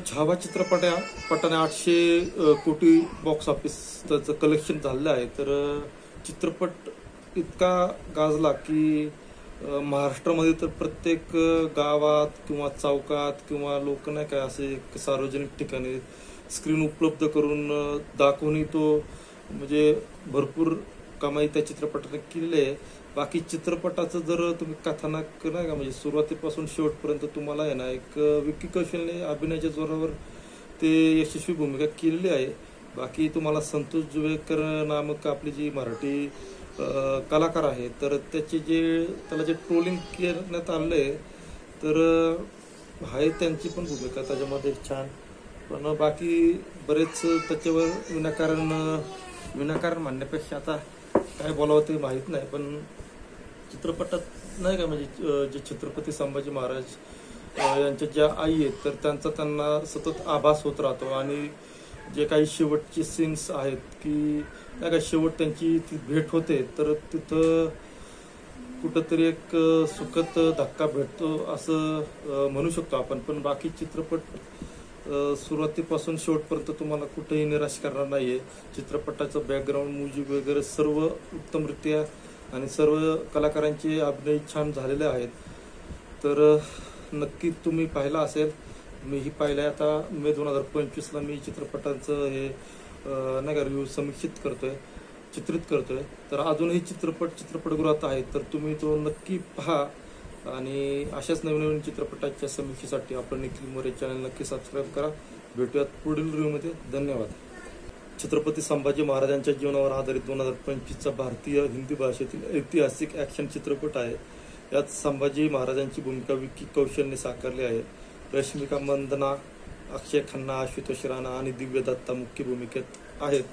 छावा चित्रपटाने 800 कोटी box office त्याचं कलेक्शन झालेलं आहे. तर चित्रपट इतका गाजला की महाराष्ट्रामध्ये तर प्रत्येक गावात किंवा चौकात किंवा लोक नाही काय असे सार्वजनिक ठिकाणी स्क्रीन उपलब्ध करून दाखवूनही तो म्हणजे भरपूर कमाई त्या चित्रपटाने केलेली आहे. बाकी चित्रपटाचं जर तुम्ही कथानक नाही का म्हणजे सुरुवातीपासून शेवटपर्यंत तुम्हाला आहे ना एक विक्की कौशलने अभिनयाच्या जोरावर ते यशस्वी भूमिका केलेली आहे. बाकी तुम्हाला संतोष जुवेकर नामक आपली जी मराठी कलाकार आहे तर त्याला जे ट्रोलिंग करण्यात आलं आहे तर आहे त्यांची पण भूमिका त्याच्यामध्ये छान. पण बाकी बरेच त्याच्यावर विनाकारण म्हणण्यापेक्षा आता काय बोलावं ते माहीत नाही. पण चित्रपटात नाही का म्हणजे जे छत्रपती संभाजी महाराज यांच्या ज्या आई आहेत तर त्यांना सतत आभास होत राहतो. आणि जे काही शेवटचे सीन्स आहेत की नाही का शेवट त्यांची ती भेट होते तर तिथं कुठंतरी एक सुखद धक्का भेटतो असं म्हणू शकतो आपण. पण बाकी चित्रपट सुरुवातीपासून शेवटपर्यंत तुम्हाला कुठेही निराश करणार नाहीये. चित्रपटाचं बॅकग्राऊंड म्युझिक वगैरे सर्व उत्तमरित्या आणि सर्व कलाकारांचे अभिनय छान झालेले आहेत. तर नक्की तुम्ही पाहिला असेल. मीही पाहिलंय. आता मे 2025ला मी चित्रपटांचं हे नाही का रिव्ह्यू चित्रित करतोय. तर अजूनही चित्रपटगृहात आहे तर तुम्ही तो नक्की पहा. आणि अशाच नवीन चित्रपटाच्या समीक्षेसाठी आपण निखिल मोरे चॅनल नक्की सबस्क्राईब करा. भेटूयात पुढील रिव्ह्यूमध्ये. धन्यवाद. छत्रपती संभाजी महाराजांच्या जीवनावर आधारित 2025चा भारतीय हिंदी भाषेतील ऐतिहासिक ॲक्शन चित्रपट आहे. यात संभाजी महाराजांची भूमिका विक्की कौशलने साकारली आहे. रश्मिका मंदना, अक्षय खन्ना, आशुतोष राणा आणि दिव्य दत्ता मुख्य भूमिकेत आहेत.